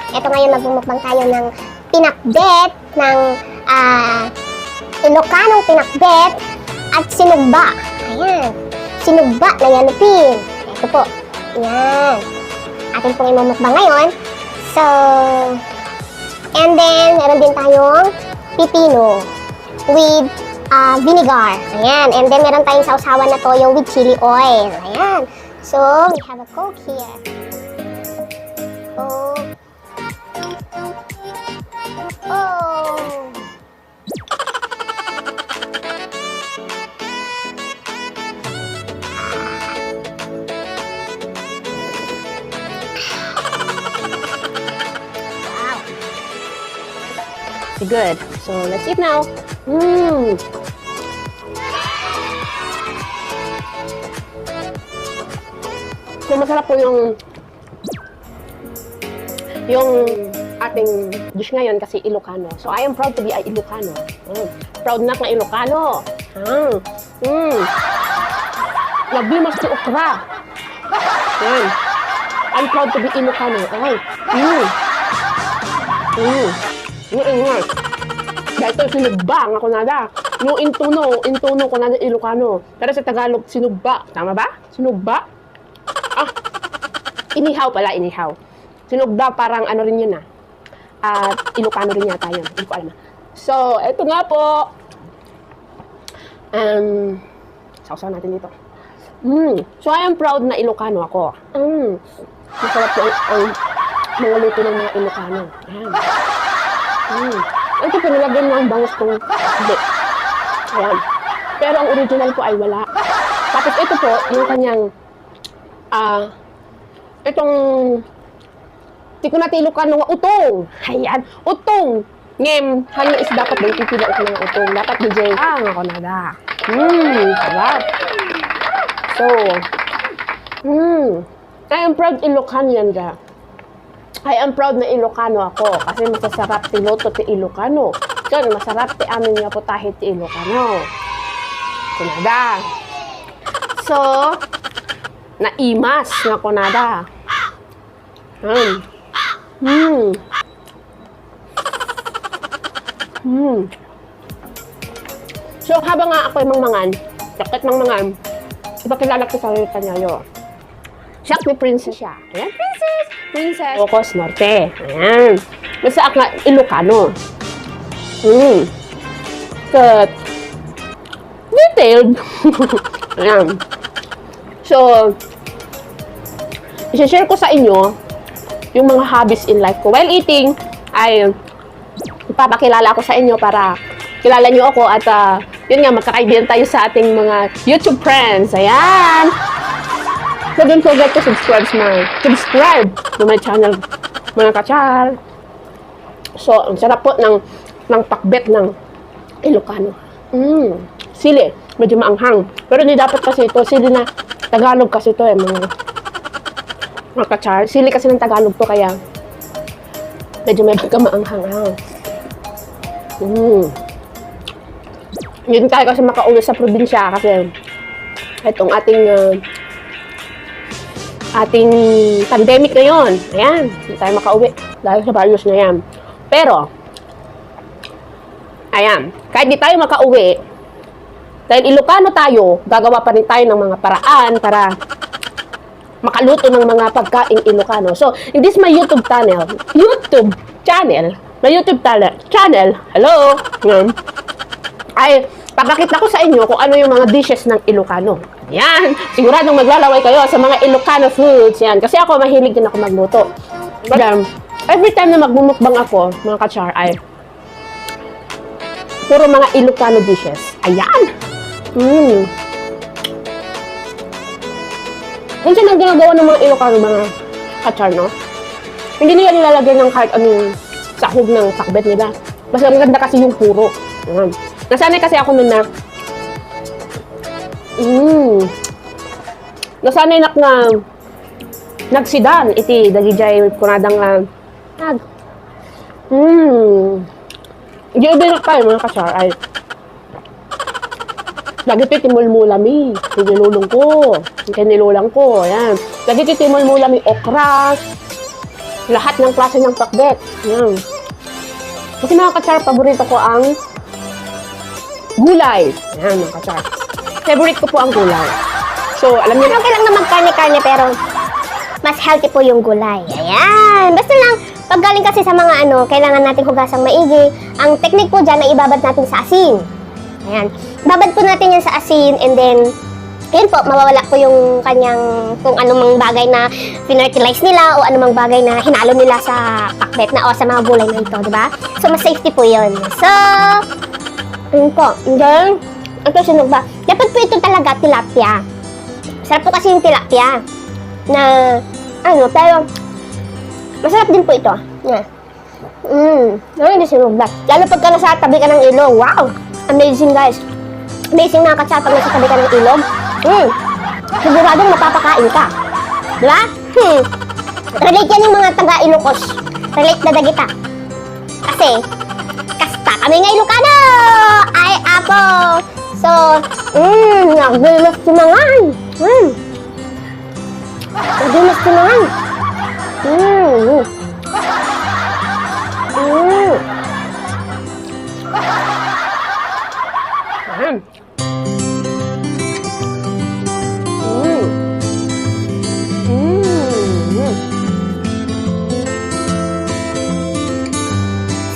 Ito ngayon magmumukbang tayo ng pinakbet, ng Ilocanong pinakbet at sinugba. Ayan, sinugba na yalupin. Ito po, ayan. Atin pong imumukbang ngayon. So, and then, meron din tayong pipino with vinegar. Ayan. And then, meron tayong sausawan na toyo with chili oil. Ayan. So, we have a Coke here. Coke. Oh! Wow. Good. So, let's eat now. So, masarap po yung ating dish ngayon kasi Ilocano. So, I am proud to be a Ilocano. Proud na Ilocano. Nagbimas si okra. Yan. I'm proud to be Ilocano. Okay. Dahil ito sinugba ako nada. Yung intuno ko na Ilocano. Pero sa Tagalog, sinugba. Tama ba? Sinugba? Inihaw pala, inihaw. Sinugba parang ano rin yun at Ilocano rin yata yun. Hindi ko alam. So, eto nga po. Sausaw natin dito. So, I am proud na Ilocano ako. Masarap po ang mga luto ng mga Ilocano. Ito po, nilagyan mo ang bangus kong hindi. Ayan. Pero ang original po ay wala. Tapos ito po, yung kanyang itong di ko natin Ilocano nga utong. Ayan, utong. Ngem, hanggang is dapat din pipila ko ng utong. Dapat DJ. Ako na da. Sarap. So, I am proud Ilocanian ka. I am proud na Ilocano ako kasi masasarap ti luto ti Ilocano. Yan, masarap ti amin nga po tahit ti Ilocano. Kunada. So, naimas nga kunada. So, habang nga ako yung mangmangan, ipakilala ko sa sarili niya. Siya ni princess siya. Ayan, princess. Ilocos Norte. Ayan. Basta nga Ilocano. Kat detailed. Ayan. So, i-share ko sa inyo yung mga hobbies in life ko. While eating, ay ipapakilala ko sa inyo para kilala nyo ako at yun nga, magkakaibigan tayo sa ating mga YouTube friends. Ayan! So, don't forget to subscribe to my channel, mga kachar. So, ang sarap po ng pakbet ng Ilocano. Sili, medyo maanghang. Pero hindi dapat kasi ito, sili na Tagalog kasi ito mga kachar. Sili kasi ng Tagalog to, kaya medyo may maanghang. Hindi tayo kasi makauwi sa probinsya kasi itong ating pandemic na yun. Ayan, hindi tayo makauwi dahil sa virus na yan. Pero, ayan, kahit di tayo makauwi, dahil Ilocano tayo, gagawa pa rin tayo ng mga paraan para makaluto ng mga pagkaing Ilocano. So, in this my YouTube channel, hello, ay papakita ko sa inyo kung ano yung mga dishes ng Ilocano. Yan, siguradong maglalaway kayo sa mga Ilocano foods. Yan, kasi ako mahilig din ako magluto. But, every time na magmumukbang ako, mga kachar, ay puro mga Ilocano dishes. Ayan! Kung saan ang ginagawa ng mga Ilocano, mga kachar, no? Hindi nila nilalagyan ng kahit anong sahog ng pakbet nila. Mas ang ganda kasi yung puro. Ayan. Nasanay kasi ako nun na nasanay na nagsidan iti dagijay kunadang Diyo din tayo mga kasar ay lagi timulmulami tinulong ko kinilulang ko ayan lagi timulmulami okra lahat ng klase ng pakbet. Yan. Kasi mga kachar, paborito ko ang gulay. Yan, mga kachar. Favorite ko po ang gulay. So, alam niyo, Okay lang naman karne-karne pero mas healthy po yung gulay. Ayan. Basta lang, pag galing kasi sa mga kailangan natin hugasang maigi. Ang technique po dyan ay ibabad natin sa asin. Ayan. Babad po natin yan sa asin and then, yun po, mawawala po yung kanyang kung anumang bagay na finertilize nila o anumang bagay na hinalo nila sa pakbet na o sa mga gulay na ito, di ba? So, mas safety po yun. So, yun po. And then, ito sunog ba? Dapat po ito talaga tilapia. Sarap po kasi yung tilapia na pero masarap din po ito. Yeah. Hindi sunog ba? Lalo pagka nasa tabi ka ng ilog. Wow! Amazing guys. Amazing mga katsar pag nasa tabi ka ng ilog. Siguradong mapapakain ka. Di ba? Relate yan yung mga taga-Ilocos. Relate na dagita. Kasi, kasta kami nga Ilocano! Ay, apo! So, nagdimas timangan. Nagdimas timangan.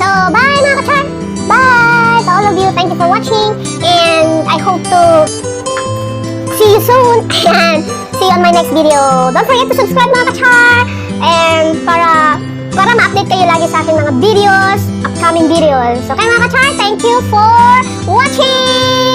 So, bye mga kachar! Bye to all of you. Thank you for watching. And I hope to see you soon. And see you on my next video. Don't forget to subscribe mga kachar. And para ma-update kayo lagi sa aking mga videos, upcoming videos. So, kaya mga kachar, thank you for watching!